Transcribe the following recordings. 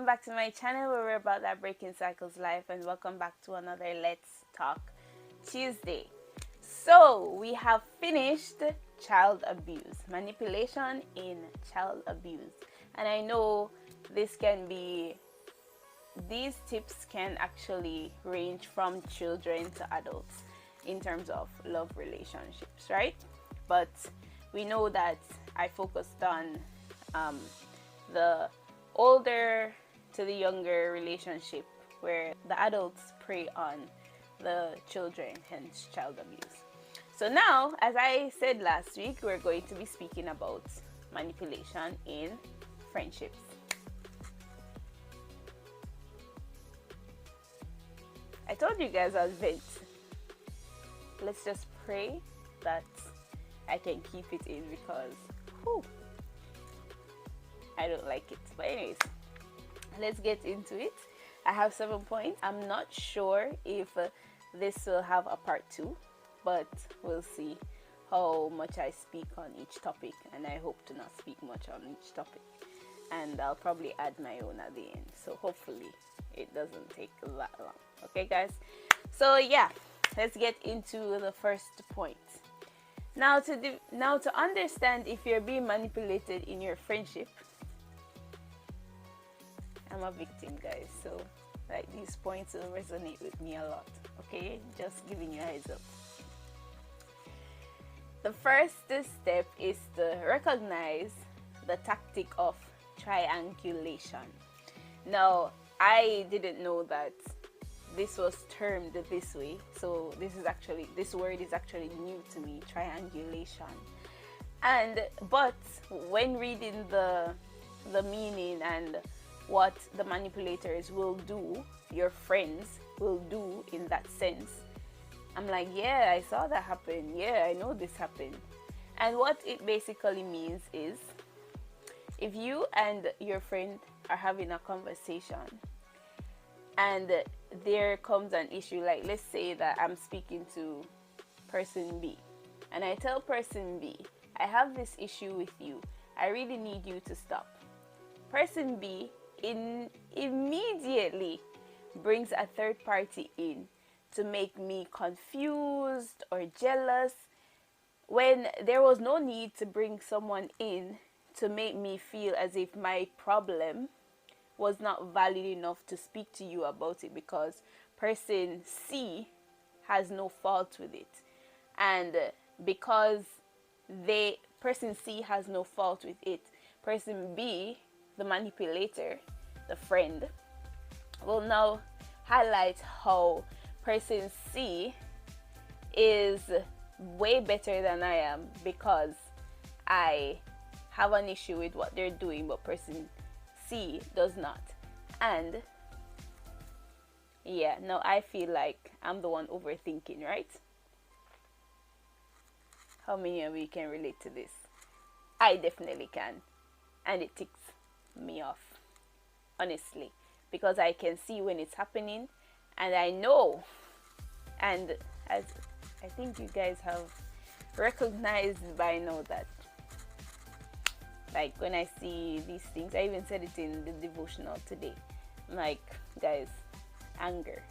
back to my channel where we're about that breaking cycles life, and welcome back to another Let's Talk Tuesday. So we have finished child abuse, manipulation in child abuse. And I know these tips can actually range from children to adults in terms of love relationships, right? But we know that I focused on the older to the younger relationship where the adults prey on the children, hence child abuse. So now, as I said last week, we're going to be speaking about manipulation in friendships. I told you guys I'll vent. Let's just pray that I can keep it in because I don't like it. But anyways, let's get into it. I have 7 points. I'm not sure if this will have a part 2, but we'll see how much I speak on each topic, and I hope to not speak much on each topic, and I'll probably add my own at the end, so hopefully it doesn't take that long. Okay guys, so yeah, let's get into the first point. Now to understand if you're being manipulated in your friendship, I'm a victim, guys, so like these points will resonate with me a lot. Okay, just giving you a heads up. The first step is to recognize the tactic of triangulation. Now, I didn't know that this was termed this way, so this word is actually new to me, triangulation. But when reading the meaning and what the manipulators will do, your friends will do in that sense, I'm like, yeah, I saw that happen. Yeah, I know this happened. And what it basically means is, if you and your friend are having a conversation and there comes an issue, like let's say that I'm speaking to person B and I tell person B, I have this issue with you, I really need you to stop. Person B immediately brings a third party in to make me confused or jealous, when there was no need to bring someone in to make me feel as if my problem was not valid enough to speak to you about it, because person C has no fault with it. And because person C has no fault with it, person B, the manipulator, the friend, will now highlight how person C is way better than I am because I have an issue with what they're doing, but person C does not. And yeah, now I feel like I'm the one overthinking, right? How many of you can relate to this? I definitely can, and it ticks me off, honestly, because I can see when it's happening, and I know, and as I think you guys have recognized by now that, like, when I see these things, I even said it in the devotional today, I'm like, guys, anger,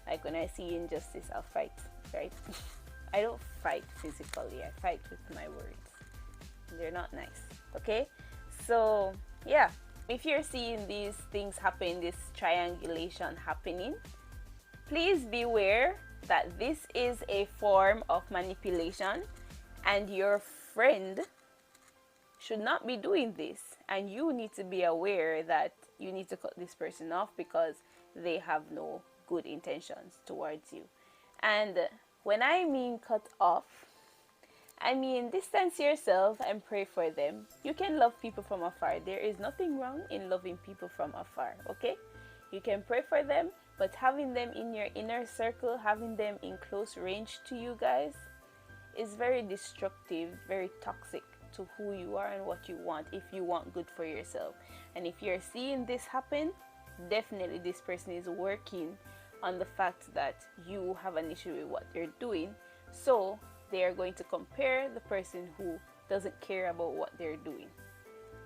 like when I see injustice, I'll fight, right? I don't fight physically, I fight with my words. They're not nice, okay? So yeah, if you're seeing these things happen, this triangulation happening, please beware that this is a form of manipulation, and your friend should not be doing this, and you need to be aware that you need to cut this person off because they have no good intentions towards you. And when I mean cut off, I mean distance yourself and pray for them. You can love people from afar. There is nothing wrong in loving people from afar, okay? You can pray for them, but having them in your inner circle, having them in close range to you guys, is very destructive, very toxic to who you are and what you want, if you want good for yourself. And if you're seeing this happen, definitely this person is working on the fact that you have an issue with what they're doing, so they are going to compare the person who doesn't care about what they're doing.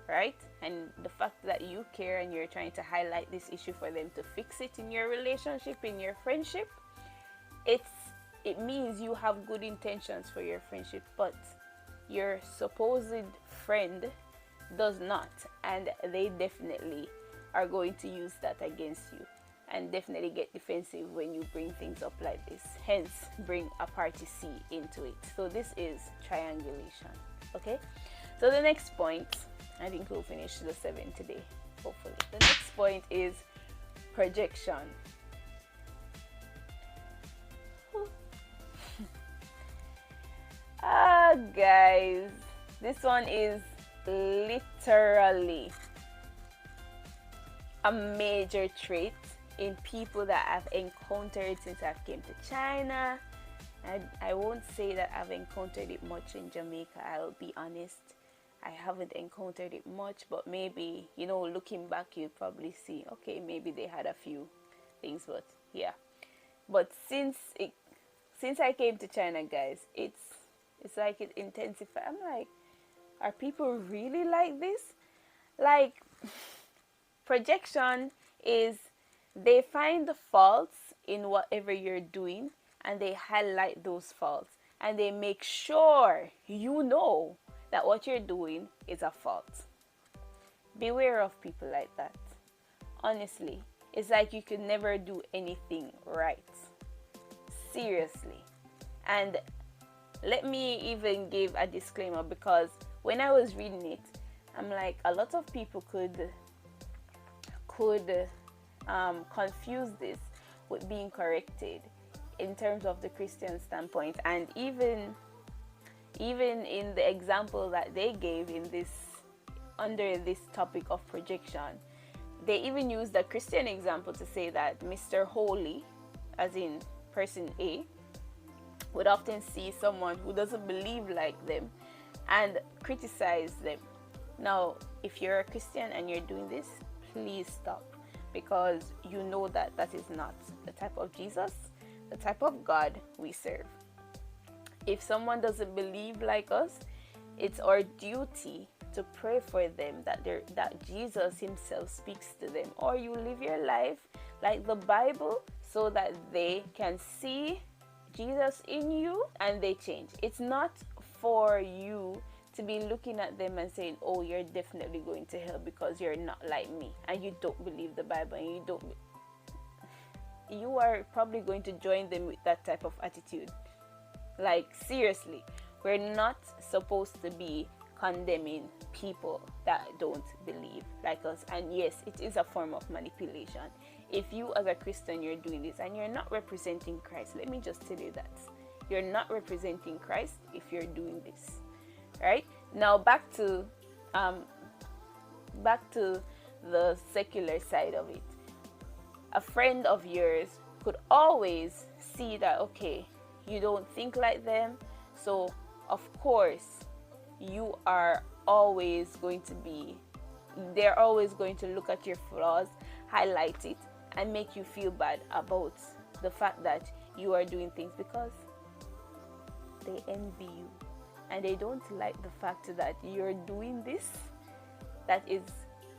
right? And the fact that you care and you're trying to highlight this issue for them to fix it in your relationship, in your friendship, it means you have good intentions for your friendship, but your supposed friend does not, and they definitely are going to use that against you and definitely get defensive when you bring things up like this. Hence, bring a party C into it. So this is triangulation. Okay, so the next point, I think we'll finish the 7 today, hopefully. The next point is projection. Guys, this one is literally a major trait in people that I've encountered since I've came to China. I won't say that I've encountered it much in Jamaica, I'll be honest. I haven't encountered it much, but maybe, you know, looking back, you probably see, okay, maybe they had a few things, but yeah. But since I came to China, guys, it's like it intensified. I'm like, are people really like this? Like, projection is they find the faults in whatever you're doing and they highlight those faults and they make sure you know that what you're doing is a fault. Beware of people like that. Honestly, it's like you could never do anything right. Seriously. And let me even give a disclaimer, because when I was reading it, I'm like, a lot of people could confuse this with being corrected in terms of the Christian standpoint. And even in the example that they gave in this, under this topic of projection, they even used the Christian example to say that Mr. Holy, as in person A, would often see someone who doesn't believe like them and criticize them. Now, if you're a Christian and you're doing this, please stop, because you know that that is not the type of Jesus, the type of God we serve. If someone doesn't believe like us, it's our duty to pray for them, that Jesus himself speaks to them, or you live your life like the Bible so that they can see Jesus in you and they change. It's not for you to be looking at them and saying, oh, you're definitely going to hell because you're not like me and you don't believe the Bible and you are probably going to join them with that type of attitude. Like, seriously, we're not supposed to be condemning people that don't believe like us. And yes, it is a form of manipulation. If you as a Christian, you're doing this and you're not representing Christ, let me just tell you that you're not representing Christ if you're doing this. Right? Now back to the secular side of it. A friend of yours could always see that, okay, you don't think like them, so of course you are always going to be, they're always going to look at your flaws, highlight it, and make you feel bad about the fact that you are doing things, because they envy you and they don't like the fact that you're doing this, that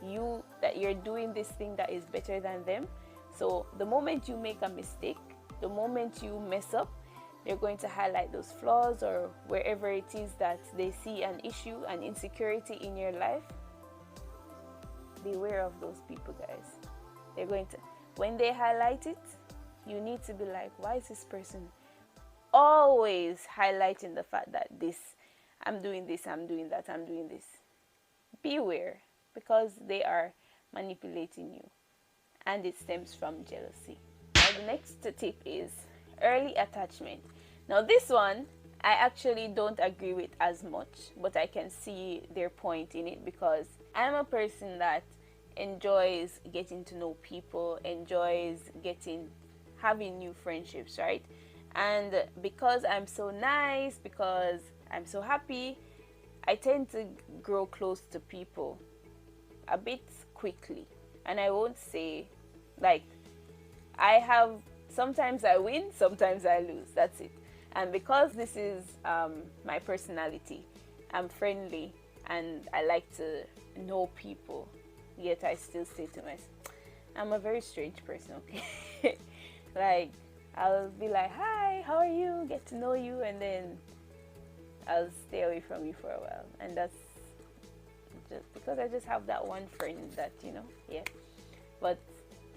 you're doing this thing that is better than them. So the moment you make a mistake, the moment you mess up, they're going to highlight those flaws, or wherever it is that they see an issue, an insecurity in your life. Beware of those people, guys. They're going to, when they highlight it, you need to be like, why is this person always highlighting the fact that I'm doing this, I'm doing that, I'm doing this? Beware, because they are manipulating you, and it stems from jealousy. Now the next tip is early attachment. Now this one I actually don't agree with as much, but I can see their point in it, because I'm a person that enjoys getting to know people, enjoys having new friendships, right? And because I'm so nice, because I'm so happy, I tend to grow close to people a bit quickly. And I won't say, like, sometimes I win, sometimes I lose, that's it. And because this is my personality, I'm friendly and I like to know people, yet I still say to myself, I'm a very strange person, okay? Like, I'll be like, hi, how are you? Get to know you, and then I'll stay away from you for a while. And that's just because I just have that one friend that, yeah. But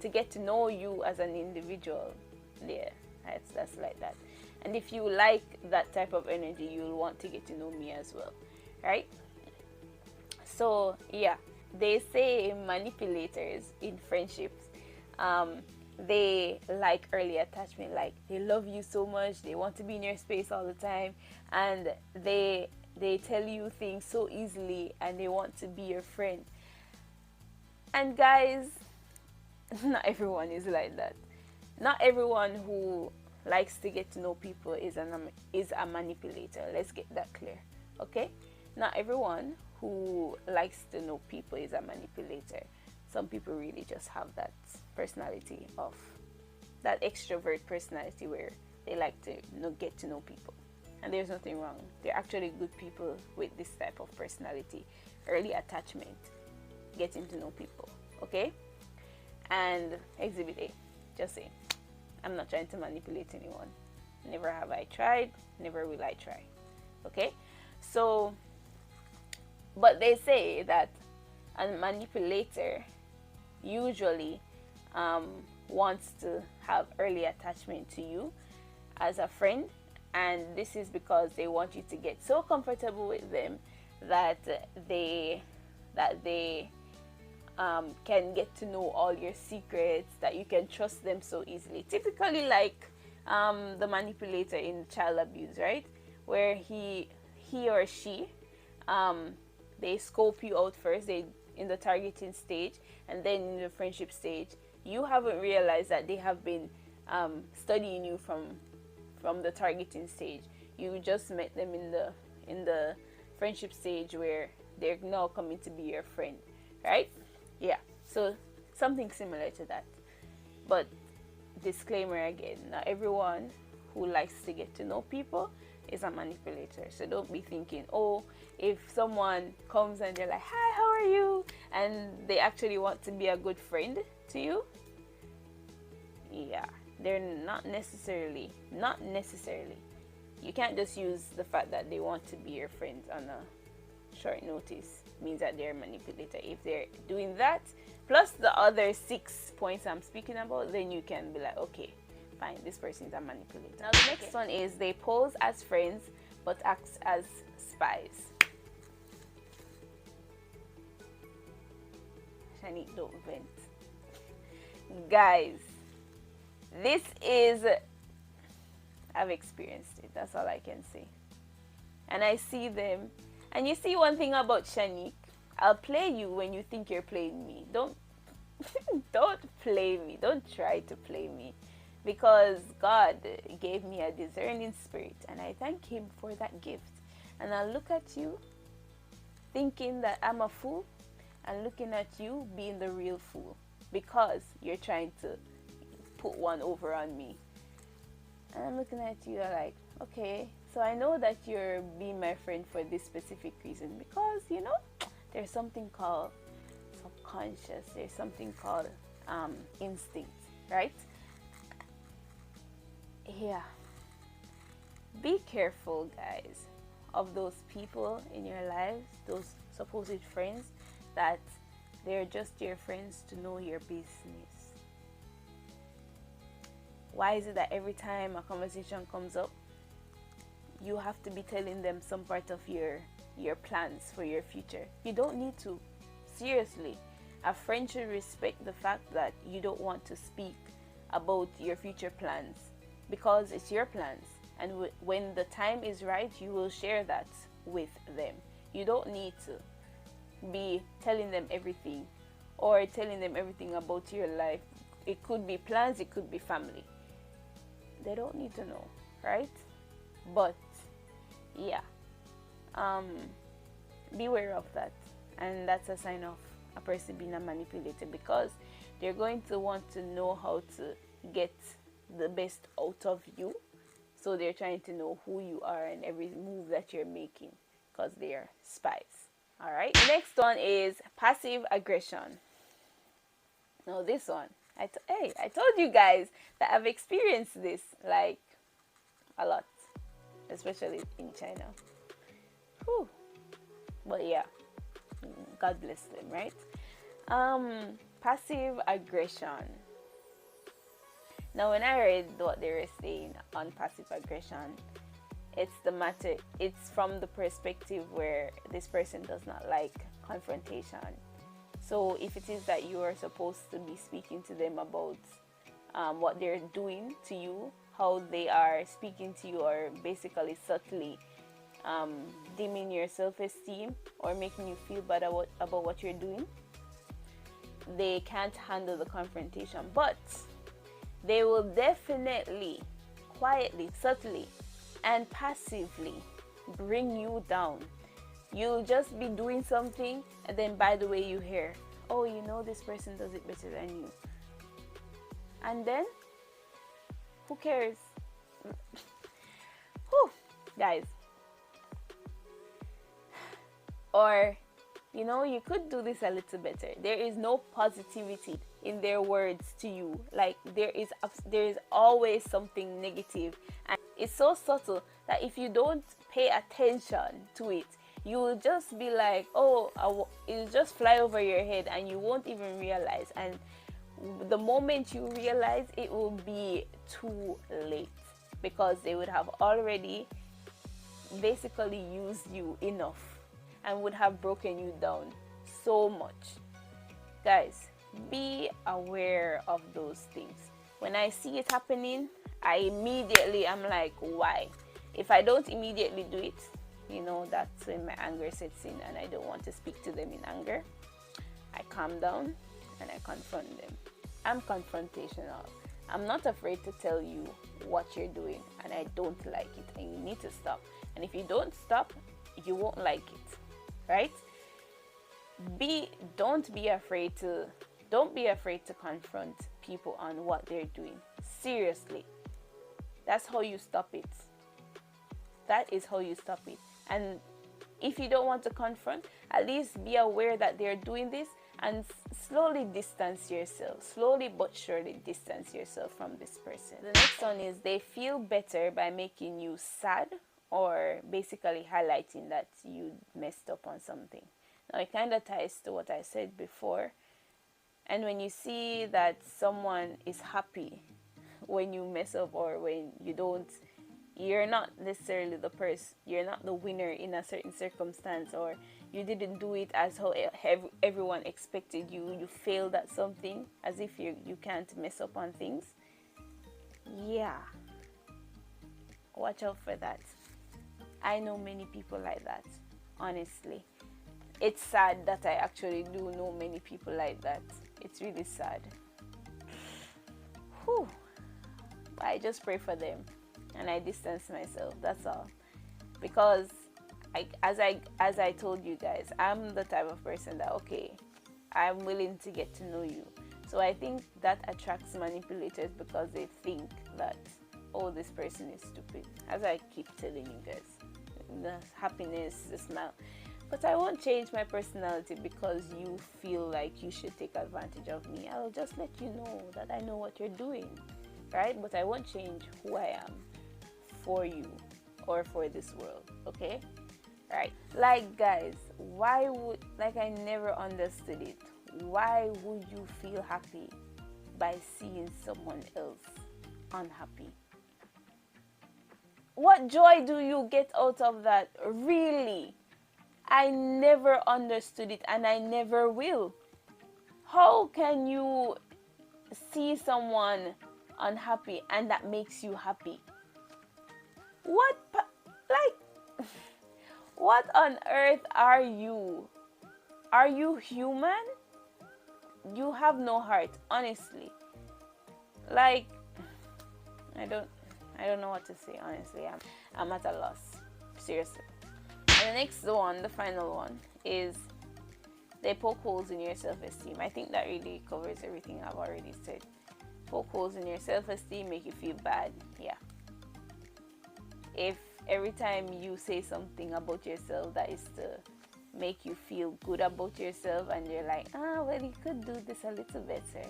to get to know you as an individual, yeah, that's like that. And if you like that type of energy, you'll want to get to know me as well, right? So, yeah, they say manipulators in friendships, they like early attachment, like they love you so much, they want to be in your space all the time, and they tell you things so easily, and they want to be your friend. And guys, not everyone is like that. Not everyone who likes to get to know people is a manipulator. Let's get that clear, okay? Not everyone who likes to know people is a manipulator. Some people really just have that personality of that extrovert personality where they like to get to know people, and there's nothing wrong. They're actually good people with this type of personality, early attachment, getting to know people, okay? And exhibit A, just saying, I'm not trying to manipulate anyone. Never have I tried, never will I try, okay? So, but they say that a manipulator usually wants to have early attachment to you as a friend, and this is because they want you to get so comfortable with them that they can get to know all your secrets, that you can trust them so easily. Typically, like the manipulator in child abuse, right? Where he or she, they scope you out first. They in the targeting stage, and then in the friendship stage, you haven't realized that they have been studying you from the targeting stage. You just met them in the friendship stage where they're now coming to be your friend, right? Yeah, so something similar to that. But disclaimer again, not everyone who likes to get to know people is a manipulator. So don't be thinking, oh, if someone comes and they're like, hi, how are you? And they actually want to be a good friend to you. Yeah, they're not necessarily. You can't just use the fact that they want to be your friend on a short notice means that they're a manipulator. If they're doing that, plus the other 6 points I'm speaking about, then you can be like, okay, fine, this person is a manipulator. Now the next one is they pose as friends but act as spies. Shani, don't vent. Guys, this is, I've experienced it, that's all I can say. And I see them. And you see one thing about Shanique, I'll play you when you think you're playing me. Don't play me. Don't try to play me. Because God gave me a discerning spirit, and I thank Him for that gift. And I look at you thinking that I'm a fool, and looking at you being the real fool because you're trying to put one over on me. And I'm looking at you like, okay, so I know that you're being my friend for this specific reason because, there's something called subconscious, there's something called instinct, right? Yeah. Be careful, guys, of those people in your lives, those supposed friends, that they're just your friends to know your business. Why is it that every time a conversation comes up, you have to be telling them some part of your plans for your future? You don't need to. Seriously. A friend should respect the fact that you don't want to speak about your future plans because it's your plans. And when the time is right, you will share that with them. You don't need to be telling them everything or telling them everything about your life. It could be plans, it could be family. They don't need to know, right? But yeah, beware of that. And that's a sign of a person being a manipulator, because they're going to want to know how to get the best out of you. So they're trying to know who you are and every move that you're making, because they are spies. All right. The next one is passive aggression. Now this one, I told you guys that I've experienced this like a lot, especially in China. Whew. But yeah, God bless them, right? Passive aggression. Now, when I read what they were saying on passive aggression, it's from the perspective where this person does not like confrontation. So if it is that you are supposed to be speaking to them about what they're doing to you, how they are speaking to you, or basically subtly dimming your self-esteem or making you feel bad about what you're doing, they can't handle the confrontation. But they will definitely, quietly, subtly, and passively bring you down. You'll just be doing something, and then by the way, you hear, oh, you know, this person does it better than you. And then, who cares? Whew, guys. Or, you know, you could do this a little better. There is no positivity in their words to you. Like, there is always something negative, and it's so subtle that if you don't pay attention to it, you will just be like, oh, it'll just fly over your head, and you won't even realize. And the moment you realize, it will be too late, because they would have already basically used you enough and would have broken you down so much. Guys, be aware of those things. When I see it happening, I'm like, why? If I don't immediately do it, you know, that's when my anger sets in, and I don't want to speak to them in anger. I calm down and I confront them. I'm confrontational. I'm not afraid to tell you what you're doing and I don't like it, and you need to stop. And if you don't stop, you won't like it, right? Don't be afraid to confront people on what they're doing. Seriously. That's how you stop it. That is how you stop it. And if you don't want to confront, at least be aware that they're doing this, and slowly distance yourself. Slowly but surely distance yourself from this person. The next one is they feel better by making you sad, or basically highlighting that you messed up on something. Now, it kind of ties to what I said before. And when you see that someone is happy when you mess up, or when you don't, you're not necessarily the person, you're not the winner in a certain circumstance, or you didn't do it as how everyone expected you failed at something, as if you can't mess up on things. Yeah, watch out for that. I know many people like that, honestly. It's sad that I actually do know many people like that. It's really sad. Whew. I just pray for them and I distance myself. That's all. Because as I told you guys, I'm the type of person that, okay, I'm willing to get to know you. So I think that attracts manipulators, because they think that, oh, this person is stupid. As I keep telling you guys, the happiness, the smile. But I won't change my personality because you feel like you should take advantage of me. I'll just let you know that I know what you're doing, right? But I won't change who I am for you or for this world, okay? Right? Like, guys, I never understood it. Why would you feel happy by seeing someone else unhappy? What joy do you get out of that? Really? I never understood it, and I never will. How can you see someone unhappy and that makes you happy? What on earth are you? Are you human? You have no heart, honestly. Like, I don't know what to say, honestly. I'm at a loss. Seriously. And the next one, the final one, is they poke holes in your self-esteem. I think that really covers everything I've already said. Poke holes in your self-esteem, make you feel bad. Yeah. If every time you say something about yourself that is to make you feel good about yourself, and you're like, well, you could do this a little better.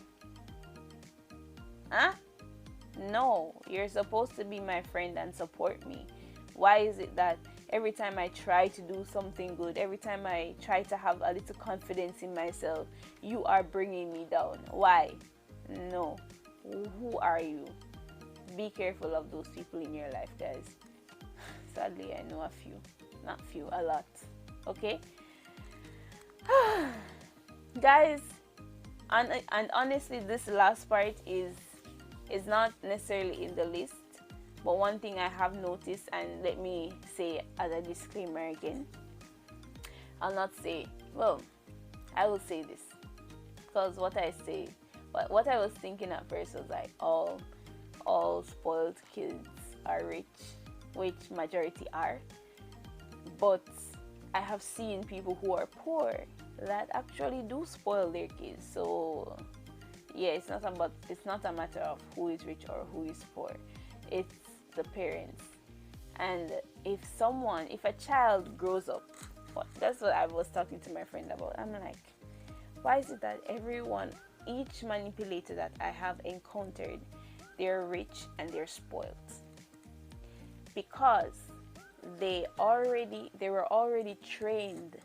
Huh? No, you're supposed to be my friend and support me. Why is it that every time I try to do something good, every time I try to have a little confidence in myself, you are bringing me down? Why? No. Who are you? Be careful of those people in your life, guys. Sadly, I know a few. Not few, a lot. Okay? Guys, and honestly, this last part is not necessarily in the list, but one thing I have noticed, and let me say as a disclaimer again, I'll not say, well, I will say this, because what I was thinking at first was like, all spoiled kids are rich, which majority are, but I have seen people who are poor that actually do spoil their kids. So yeah, it's not a matter of who is rich or who is poor. It's the parents. And if a child grows up, that's what I was talking to my friend about. I'm like, why is it that each manipulator that I have encountered, they're rich and they're spoiled? Because they were already trained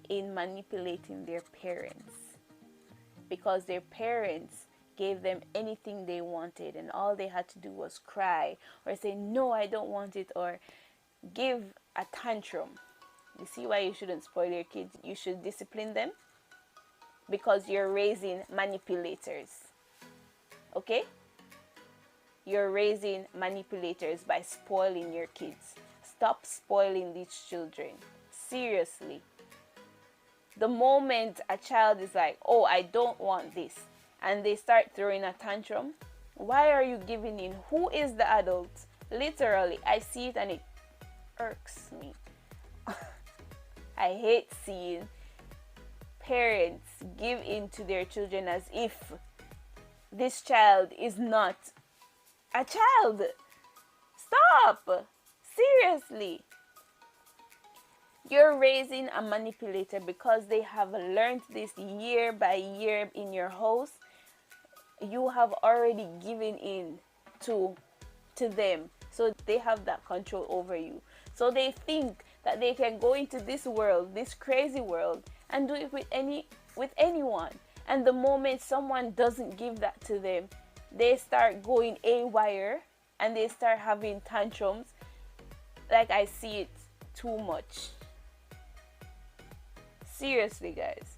in manipulating their parents, because their parents gave them anything they wanted, and all they had to do was cry or say, no, I don't want it, or give a tantrum. You see why you shouldn't spoil your kids? You should discipline them, because you're raising manipulators. Okay? You're raising manipulators by spoiling your kids. Stop spoiling these children. Seriously. The moment a child is like, oh, I don't want this, and they start throwing a tantrum, why are you giving in? Who is the adult? Literally, I see it and it irks me. I hate seeing parents give in to their children as if this child is not a child. Stop! Seriously. You're raising a manipulator because they have learned this year by year in your house. You have already given in to them, so they have that control over you. So they think that they can go into this world, this crazy world, and do it with anyone. And the moment someone doesn't give that to them, they start going haywire and they start having tantrums. Like, I see it too much. Seriously, guys.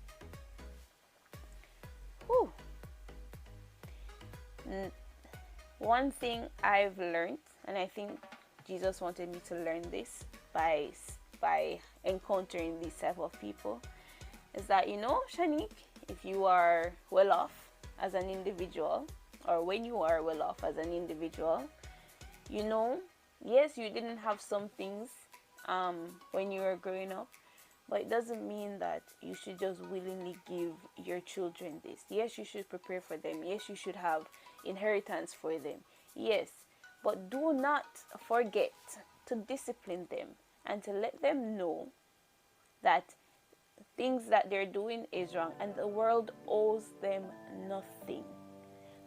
Whew. One thing I've learned, and I think Jesus wanted me to learn this by encountering these type of people, is that, Shanique, if you are well off as an individual, or when you are well off as an individual, yes, you didn't have some things when you were growing up, but it doesn't mean that you should just willingly give your children this. Yes, you should prepare for them. Yes, you should have inheritance for them. Yes, but do not forget to discipline them and to let them know that things that they're doing is wrong, and the world owes them nothing.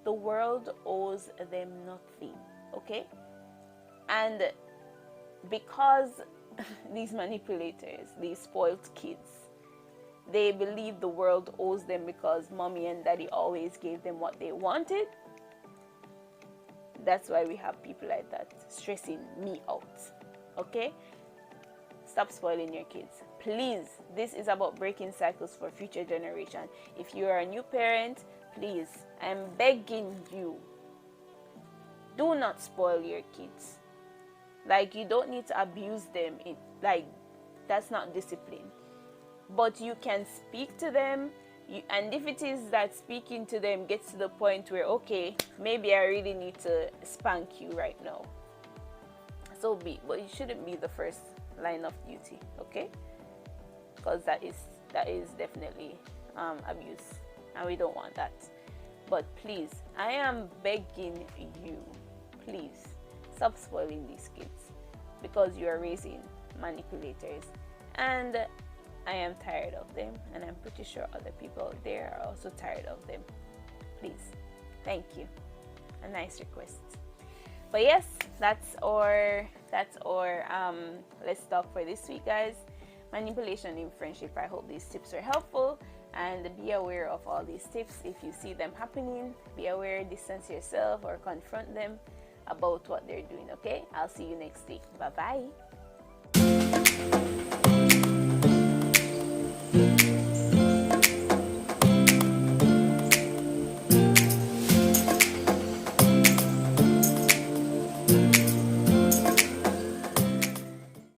The world owes them nothing, okay? And because these manipulators, these spoiled kids, they believe the world owes them because mommy and daddy always gave them what they wanted. That's why we have people like that stressing me out, okay? Stop spoiling your kids, please. This is about breaking cycles for future generation. If you are a new parent, please, I'm begging you, do not spoil your kids. Like, you don't need to abuse them. That's not discipline. But you can speak to them, and if it is that speaking to them gets to the point where, okay, maybe I really need to spank you right now, so be. But it shouldn't be the first line of duty, okay? Because that is definitely abuse, and we don't want that. But please, I am begging you, please stop spoiling these kids, because you are raising manipulators. And I am tired of them, and I'm pretty sure other people out there are also tired of them. Please, thank you. A nice request. But yes, that's our let's talk for this week, guys. Manipulation in friendship. I hope these tips are helpful, and be aware of all these tips. If you see them happening, be aware, distance yourself or confront them about what they're doing. Okay, I'll see you next week. Bye bye.